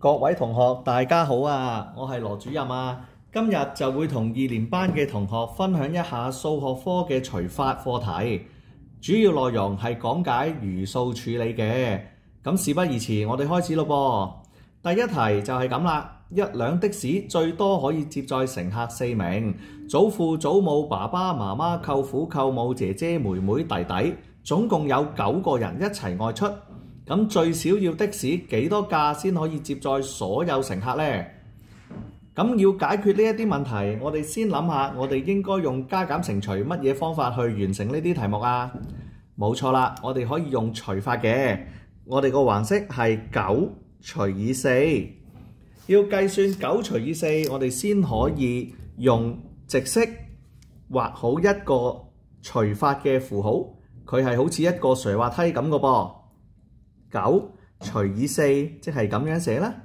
各位同學，大家好啊！我係羅主任啊，今日就會同2年班嘅同學分享一下數學科嘅除法課題，主要內容係講解餘數處理嘅。咁事不宜遲，我哋開始咯噃。第一題就係咁啦，一輛的士最多可以接載乘客4名，祖父、祖母、爸爸媽媽、舅父、舅母、姐姐、妹妹、弟弟，總共有9個人一齊外出。咁最少要的士幾多架先可以接載所有乘客呢？咁要解決呢一啲問題，我哋先諗下，我哋應該用加減乘除乜嘢方法去完成呢啲題目啊？冇錯啦，我哋可以用除法嘅。我哋個橫式係9除以4。要計算9除以4，我哋先可以用直式畫好一個除法嘅符號，佢係好似一個瀡滑梯咁嘅噃。9除以4，即係咁樣寫啦。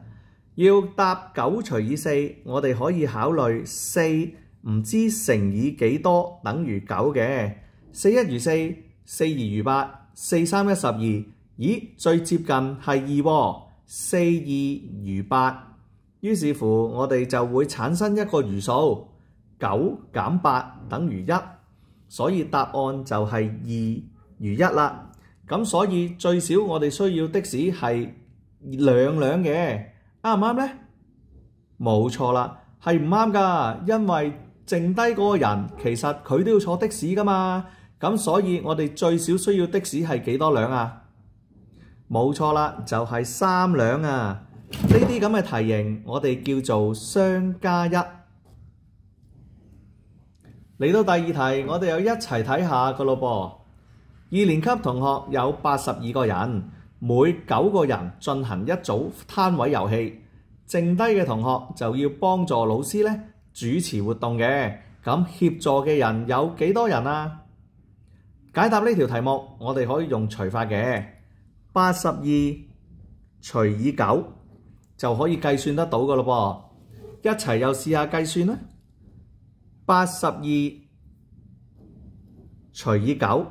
要答9除以4，我哋可以考慮4唔知乘以幾多等於9嘅。4一如4，4二如8，4三一12。咦，最接近係2喎，4二如8。於是乎，我哋就會產生一個餘數，9減8等於1，所以答案就係2如1啦。咁所以最少我哋需要的士係2輛嘅，啱唔啱呢？冇錯啦，係唔啱㗎，因為剩低嗰個人其實佢都要坐的士㗎嘛。咁所以我哋最少需要的士係幾多輛啊？冇錯啦，就係3輛啊。呢啲咁嘅題型我哋叫做商加1。嚟到第二題，我哋又一齊睇下㗎咯噃。2年級同學有82個人，每9個人進行一組攤位遊戲，剩低嘅同學就要幫助老師咧主持活動嘅。咁協助嘅人有幾多人啊？解答呢條題目，我哋可以用除法嘅。82除以9就可以計算得到㗎咯噃，一齊又試下計算啦。82除以9。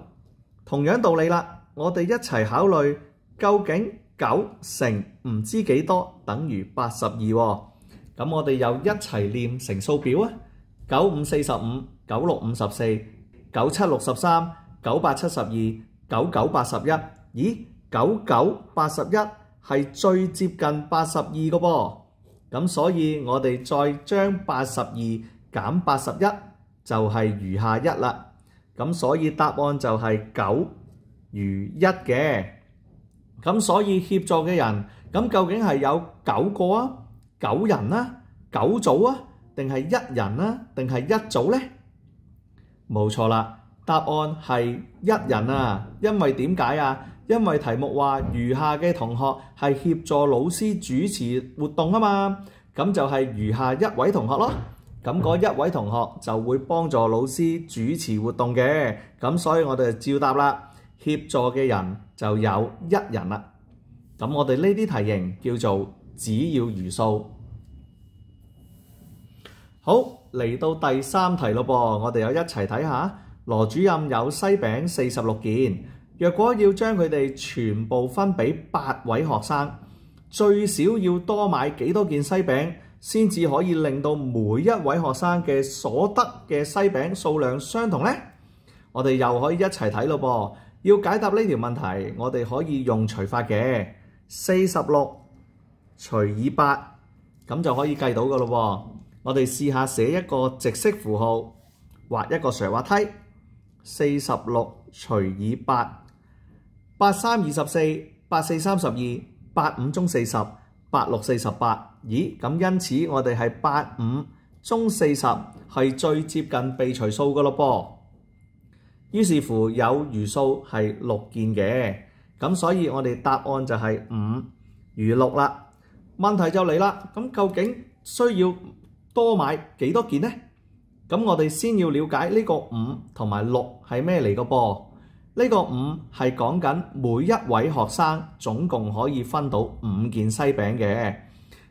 同樣道理啦，我哋一齊考慮究竟9乘唔知幾多等於82喎。咁我哋又一齊練乘數表啊！9 5 45， 9 6 54， 9 7 63， 9 8 72， 9 9 81。咦，9 9 81係最接近82個噃。咁所以我哋再將82減81就係餘下1啦。咁所以答案就係9如1嘅。咁所以協助嘅人，咁究竟係有9個啊、9人啊、9組啊，定係1人啊，定係1組呢？冇錯啦，答案係1人啊。因為點解啊？因為題目話餘下嘅同學係協助老師主持活動啊嘛，咁就係餘下1位同學咯。咁嗰1位同學就會幫助老師主持活動嘅，咁所以我哋就照答啦。協助嘅人就有1人啦。咁我哋呢啲題型叫做只要餘數。好，嚟到第3題咯噃，我哋又一齊睇下。羅主任有西餅46件，若果要將佢哋全部分俾8位學生，最少要多買幾多件西餅先至可以令到每一位學生嘅所得嘅西餅數量相同呢？我哋又可以一齊睇咯噃。要解答呢條問題，我哋可以用除法嘅。46除以8，咁就可以計到㗎咯喎。我哋試下寫一個直式符號，畫一個瀡滑梯。46除以8， 8三24， 8四32， 8五中40， 8六48。咦，咁因此我哋係85中40係最接近被除數㗎咯噃。於是乎有餘數係6件嘅，咁所以我哋答案就係5如6啦。問題就嚟啦，咁究竟需要多買幾多件呢？咁我哋先要了解呢個5同埋6係咩嚟嘅噃？呢個5係講緊每一位學生總共可以分到5件西餅嘅。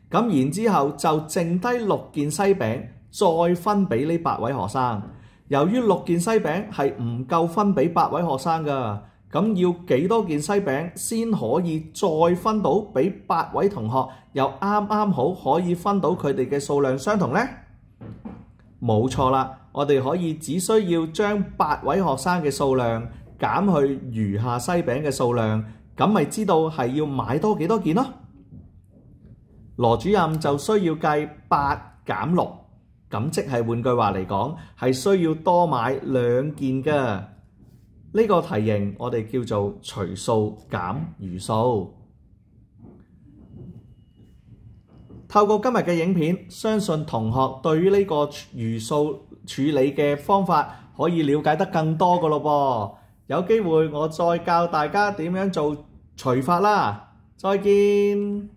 咁然之後就剩低6件西餅，再分俾呢8位學生。由於6件西餅係唔夠分俾8位學生㗎，咁要幾多件西餅先可以再分到俾8位同學，又啱啱好可以分到佢哋嘅數量相同呢？冇錯啦，我哋可以只需要將8位學生嘅數量減去餘下西餅嘅數量，咁咪知道係要買多幾多件咯。羅主任就需要計8減6，咁即係換句話嚟講，係需要多買2件㗎。呢個題型我哋叫做除數減餘數。透過今日嘅影片，相信同學對於呢個餘數處理嘅方法可以了解得更多㗎咯噃。有機會我再教大家點樣做除法啦。再見。